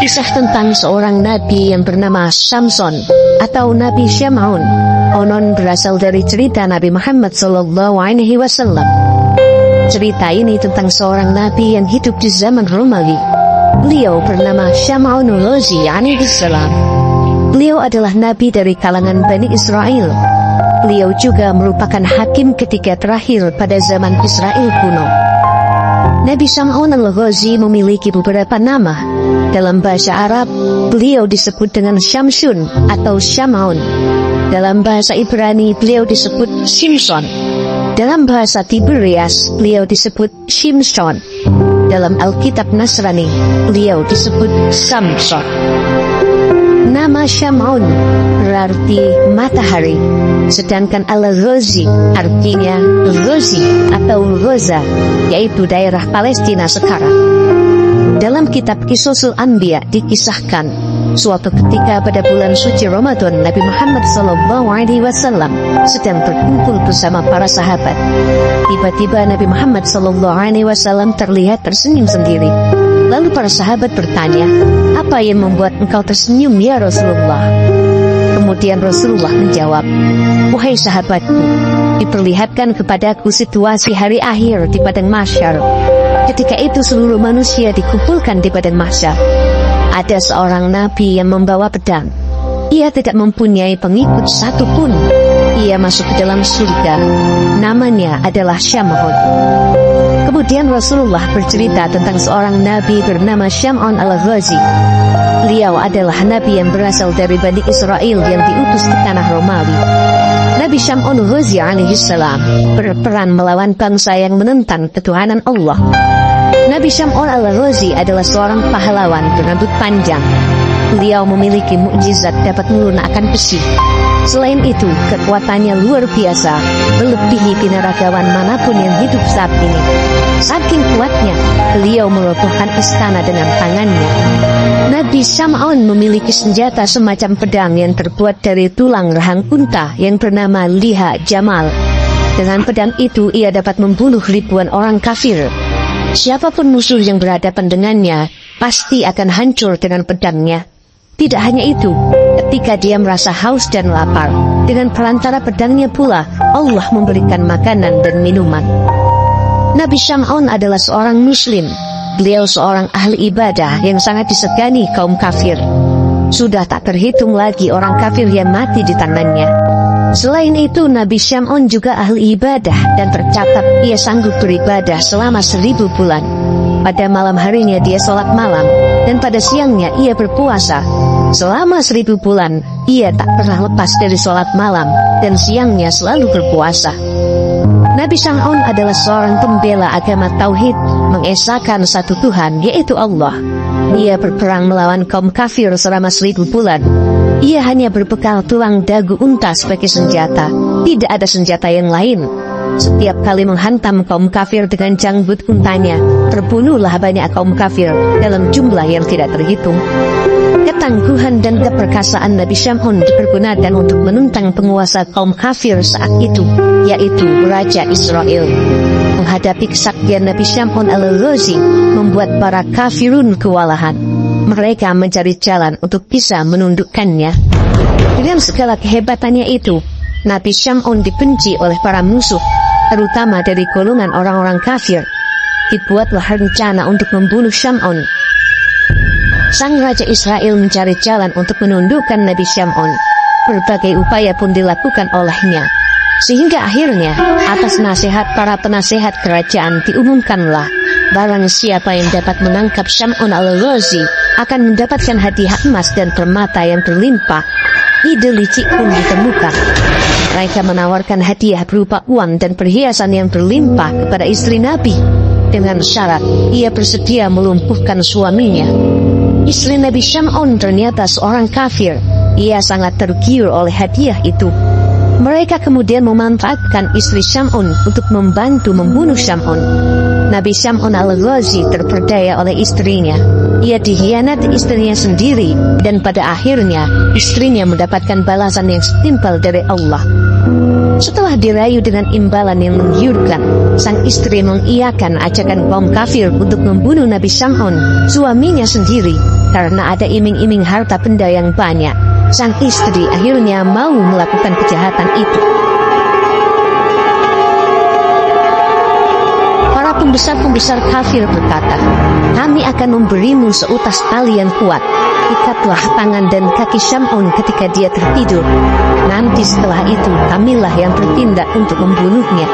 Kisah tentang seorang nabi yang bernama Samson atau Nabi Syam'un. Konon berasal dari cerita Nabi Muhammad SAW. Cerita ini tentang seorang nabi yang hidup di zaman Romawi. Beliau bernama Syam'un al-Ghazi alaihissalam. Beliau adalah nabi dari kalangan Bani Israel. Beliau juga merupakan hakim ketiga terakhir pada zaman Israel kuno. Nabi Syam'un al-Ghazi memiliki beberapa nama. Dalam bahasa Arab, beliau disebut dengan Syamsun atau Syam'un. Dalam bahasa Ibrani, beliau disebut Simson. Dalam bahasa Tiberias, beliau disebut Shimshon. Dalam Alkitab Nasrani, beliau disebut Samson. Nama Syam'un berarti matahari, sedangkan al-Ghazi artinya Ghazi atau Gaza, yaitu daerah Palestina sekarang. Dalam kitab Qisasul Anbiya dikisahkan, suatu ketika pada bulan suci Ramadan, Nabi Muhammad SAW sedang berkumpul bersama para sahabat. Tiba-tiba Nabi Muhammad SAW terlihat tersenyum sendiri. Lalu para sahabat bertanya, "Apa yang membuat engkau tersenyum ya Rasulullah?" Kemudian Rasulullah menjawab, "Wahai sahabatku, diperlihatkan kepadaku situasi hari akhir di padang mahsyar. Ketika itu seluruh manusia dikumpulkan di padang mahsyar. Ada seorang nabi yang membawa pedang. Ia tidak mempunyai pengikut satupun. Ia masuk ke dalam surga. Namanya adalah Syam'un." Kemudian Rasulullah bercerita tentang seorang nabi bernama Syam'un al-Ghazi. Beliau adalah nabi yang berasal dari Bani Israel yang diutus ke tanah Romawi. Nabi Syam'un al-Ghazi alaihissalam berperan melawan bangsa yang menentang ketuhanan Allah. Nabi Syam'un al-Ghazi adalah seorang pahlawan berambut panjang. Beliau memiliki mukjizat dapat melunakkan besi. Selain itu, kekuatannya luar biasa, melebihi binaragawan manapun yang hidup saat ini. Saking kuatnya, beliau merobohkan istana dengan tangannya. Nabi Syam'un memiliki senjata semacam pedang yang terbuat dari tulang rahang unta yang bernama Liha Jamal. Dengan pedang itu, ia dapat membunuh ribuan orang kafir. Siapapun musuh yang berhadapan dengannya, pasti akan hancur dengan pedangnya. Tidak hanya itu, ketika dia merasa haus dan lapar, dengan perantara pedangnya pula, Allah memberikan makanan dan minuman. Nabi Syam'un adalah seorang muslim. Beliau seorang ahli ibadah yang sangat disegani kaum kafir. Sudah tak terhitung lagi orang kafir yang mati di tangannya. Selain itu, Nabi Syam'un juga ahli ibadah dan tercatat ia sanggup beribadah selama 1000 bulan. Pada malam harinya dia sholat malam, dan pada siangnya ia berpuasa. Selama 1000 bulan, ia tak pernah lepas dari sholat malam, dan siangnya selalu berpuasa. Nabi Syam'un adalah seorang pembela agama Tauhid, mengesahkan satu Tuhan, yaitu Allah. Ia berperang melawan kaum kafir selama 1000 bulan. Ia hanya berbekal tulang dagu unta sebagai senjata, tidak ada senjata yang lain. Setiap kali menghantam kaum kafir dengan janggut untanya, terbunuhlah banyak kaum kafir dalam jumlah yang tidak terhitung. Ketangguhan dan keperkasaan Nabi Syam'un dipergunakan untuk menentang penguasa kaum kafir saat itu, yaitu Raja Israel. Menghadapi kesaktian Nabi Syam'un al-Ghazi membuat para kafirun kewalahan. Mereka mencari jalan untuk bisa menundukkannya. Dengan segala kehebatannya itu, Nabi Syam'un dibenci oleh para musuh, terutama dari golongan orang-orang kafir. Dibuatlah rencana untuk membunuh Syam'un. Sang Raja Israel mencari jalan untuk menundukkan Nabi Syam'un. Berbagai upaya pun dilakukan olehnya. Sehingga akhirnya, atas nasihat para penasehat kerajaan diumumkanlah, barang siapa yang dapat menangkap Syam'un al-Ghazi akan mendapatkan hadiah emas dan permata yang berlimpah. Ide licik pun ditemukan. Mereka menawarkan hadiah berupa uang dan perhiasan yang berlimpah kepada istri Nabi, dengan syarat ia bersedia melumpuhkan suaminya. Istri Nabi Syam'un ternyata seorang kafir. Ia sangat tergiur oleh hadiah itu. Mereka kemudian memanfaatkan istri Syam'un untuk membantu membunuh Syam'un. Nabi Syam'un al-Ghazi terperdaya oleh istrinya. Ia dikhianati istrinya sendiri, dan pada akhirnya istrinya mendapatkan balasan yang setimpal dari Allah. Setelah dirayu dengan imbalan yang menggiurkan, sang istri mengiyakan ajakan kaum kafir untuk membunuh Nabi Syam'un, suaminya sendiri, karena ada iming-iming harta benda yang banyak. Sang istri akhirnya mau melakukan kejahatan itu. Para pembesar-pembesar kafir berkata, "Kami akan memberimu seutas tali yang kuat. Ikatlah tangan dan kaki Syam'un ketika dia tertidur. Nanti setelah itu kamilah yang bertindak untuk membunuhnya."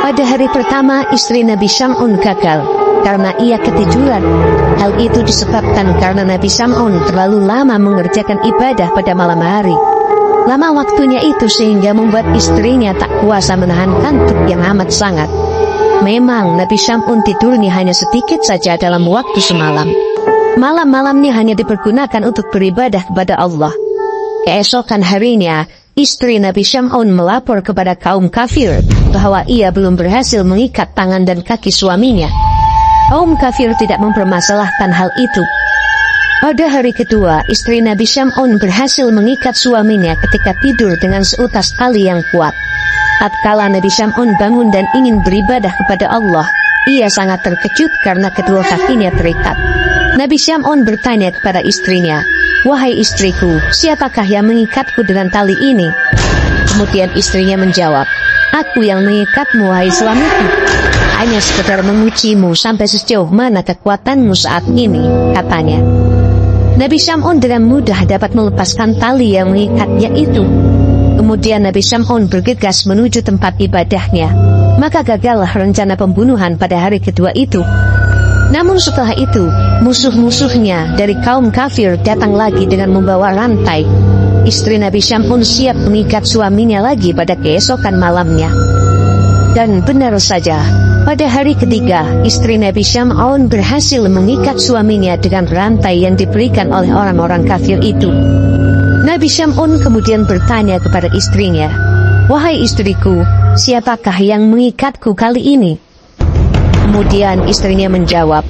Pada hari pertama istri Nabi Syam'un gagal karena ia ketiduran. Hal itu disebabkan karena Nabi Syam'un terlalu lama mengerjakan ibadah pada malam hari. Lama waktunya itu sehingga membuat istrinya tak kuasa menahan kantuk yang amat sangat. Memang Nabi Syam'un tidurnya hanya sedikit saja dalam waktu semalam. Malam-malamnya hanya dipergunakan untuk beribadah kepada Allah. Keesokan harinya, istri Nabi Syam'un melapor kepada kaum kafir bahwa ia belum berhasil mengikat tangan dan kaki suaminya. Kaum kafir tidak mempermasalahkan hal itu. Pada hari kedua, istri Nabi Syam'un berhasil mengikat suaminya ketika tidur dengan seutas tali yang kuat. Tatkala Nabi Syam'un bangun dan ingin beribadah kepada Allah, ia sangat terkejut karena kedua kakinya terikat. Nabi Syam'un bertanya kepada istrinya, "Wahai istriku, siapakah yang mengikatku dengan tali ini?" Kemudian istrinya menjawab, "Aku yang mengikatmu, wahai suamiku. Hanya sekedar mengujimu sampai sejauh mana kekuatanmu saat ini," katanya. Nabi Syam'un dengan mudah dapat melepaskan tali yang mengikatnya itu. Kemudian Nabi Syam'un bergegas menuju tempat ibadahnya. Maka gagallah rencana pembunuhan pada hari kedua itu. Namun setelah itu, musuh-musuhnya dari kaum kafir datang lagi dengan membawa rantai. Istri Nabi Syam'un siap mengikat suaminya lagi pada keesokan malamnya. Dan benar saja, pada hari ketiga, istri Nabi Syam'un berhasil mengikat suaminya dengan rantai yang diberikan oleh orang-orang kafir itu. Nabi Syam'un kemudian bertanya kepada istrinya, "Wahai istriku, siapakah yang mengikatku kali ini?" Kemudian istrinya menjawab,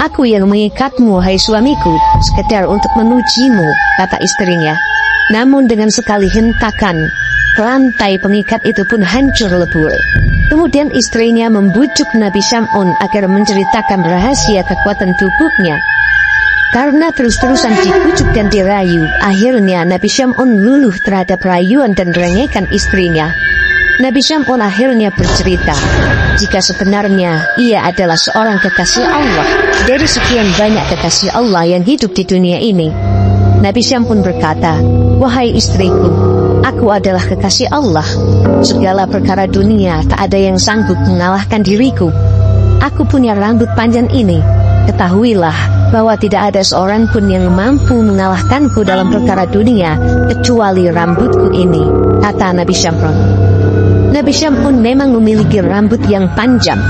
"Aku yang mengikatmu, hai suamiku, sekedar untuk menujimu," kata istrinya. Namun dengan sekali hentakan, rantai pengikat itu pun hancur lebur. Kemudian istrinya membujuk Nabi Syam'un agar menceritakan rahasia kekuatan tubuhnya. Karena terus-terusan dibujuk dan dirayu, akhirnya Nabi Syam'un luluh terhadap rayuan dan rengekan istrinya. Nabi Syam'un akhirnya bercerita, jika sebenarnya ia adalah seorang kekasih Allah dari sekian banyak kekasih Allah yang hidup di dunia ini. Nabi Syam'un berkata, "Wahai istriku, aku adalah kekasih Allah. Segala perkara dunia tak ada yang sanggup mengalahkan diriku. Aku punya rambut panjang ini. Ketahuilah bahwa tidak ada seorang pun yang mampu mengalahkanku dalam perkara dunia kecuali rambutku ini," kata Nabi Syam'un. Nabi Syam'un memang memiliki rambut yang panjang.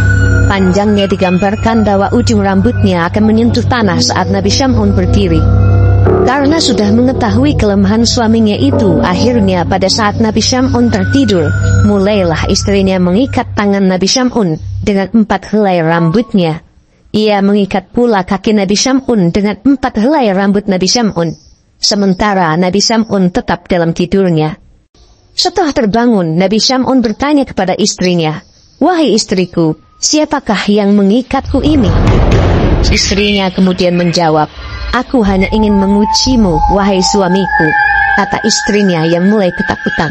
Panjangnya digambarkan bahwa ujung rambutnya akan menyentuh tanah saat Nabi Syam'un berdiri. Karena sudah mengetahui kelemahan suaminya itu, akhirnya pada saat Nabi Syam'un tertidur, mulailah istrinya mengikat tangan Nabi Syam'un dengan 4 helai rambutnya. Ia mengikat pula kaki Nabi Syam'un dengan 4 helai rambut Nabi Syam'un. Sementara Nabi Syam'un tetap dalam tidurnya. Setelah terbangun, Nabi Syam'un bertanya kepada istrinya, "Wahai istriku, siapakah yang mengikatku ini?" Istrinya kemudian menjawab, "Aku hanya ingin mengujimu, wahai suamiku," kata istrinya yang mulai ketakutan.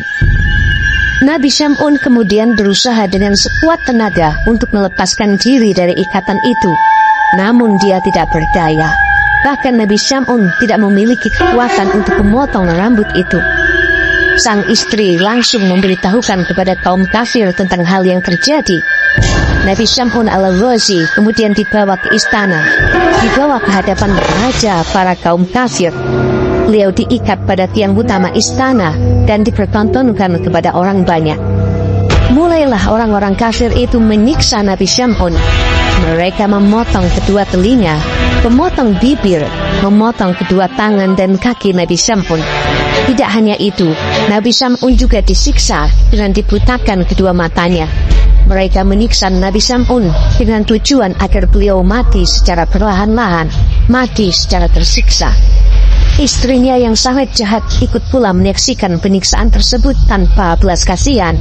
Nabi Syam'un kemudian berusaha dengan sekuat tenaga untuk melepaskan diri dari ikatan itu. Namun dia tidak berdaya. Bahkan Nabi Syam'un tidak memiliki kekuatan untuk memotong rambut itu. Sang istri langsung memberitahukan kepada kaum kafir tentang hal yang terjadi. Nabi Syam'un al-Ghazi kemudian dibawa ke istana, dibawa ke hadapan raja para kaum kafir. Beliau diikat pada tiang utama istana dan dipertontonkan kepada orang banyak. Mulailah orang-orang kafir itu menyiksa Nabi Syam'un. Mereka memotong kedua telinga, memotong bibir, memotong kedua tangan dan kaki Nabi Syam'un. Tidak hanya itu, Nabi Syam'un juga disiksa dengan dibutakan kedua matanya. Mereka menyiksa Nabi Syam'un dengan tujuan agar beliau mati secara perlahan-lahan, mati secara tersiksa. Istrinya yang sangat jahat ikut pula menyaksikan penyiksaan tersebut tanpa belas kasihan.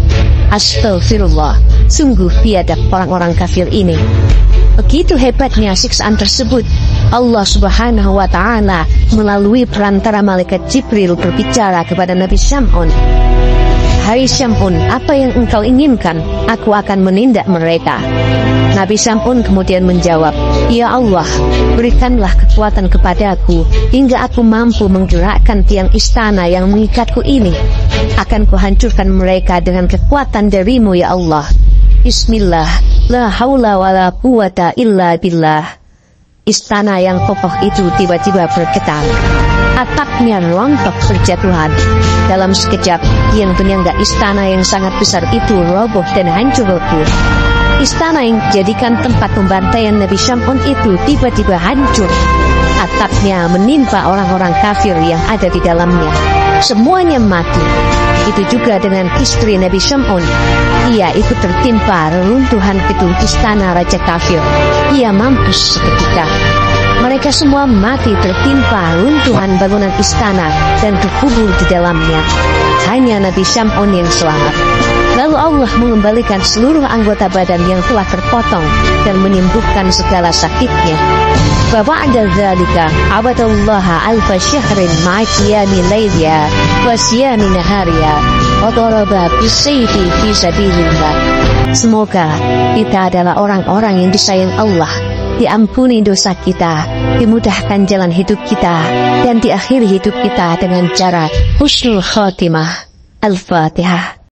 Astagfirullah, sungguh biadab orang-orang kafir ini. Begitu hebatnya siksaan tersebut, Allah Subhanahu wa Ta'ala melalui perantara malaikat Jibril berbicara kepada Nabi Syam'un. Hai Syam'un, apa yang engkau inginkan? Aku akan menindak mereka. Nabi Syam'un kemudian menjawab, Ya Allah, berikanlah kekuatan kepadaku hingga aku mampu menggerakkan tiang istana yang mengikatku ini. Akan kuhancurkan mereka dengan kekuatan darimu ya Allah. Bismillah, la haula wa la quwata illa billah. Istana yang kokoh itu tiba-tiba bergetar. Atapnya rontok berjatuhan. Dalam sekejap, tiang penyangga istana yang sangat besar itu roboh dan hancur lebur. Istana yang dijadikan tempat pembantaian Nabi Syam'un itu tiba-tiba hancur. Atapnya menimpa orang-orang kafir yang ada di dalamnya. Semuanya mati. Itu juga dengan istri Nabi Syam'un. Ia ikut tertimpa reruntuhan gedung istana Raja Kafir. Ia mampus seketika. Mereka semua mati tertimpa runtuhan bangunan istana dan terkubur di dalamnya. Hanya Nabi Syam'un yang selamat. Lalu Allah mengembalikan seluruh anggota badan yang telah terpotong dan menyembuhkan segala sakitnya. Ba'da dzalika abadallaha alfa syahrin ma'a qiyami lailiha wa siyami nahariha wa daraba bisayfi fi sabilillah. Semoga kita adalah orang-orang yang disayang Allah, diampuni dosa kita, dimudahkan jalan hidup kita, dan diakhiri hidup kita dengan cara husnul khotimah. Al-Fatihah.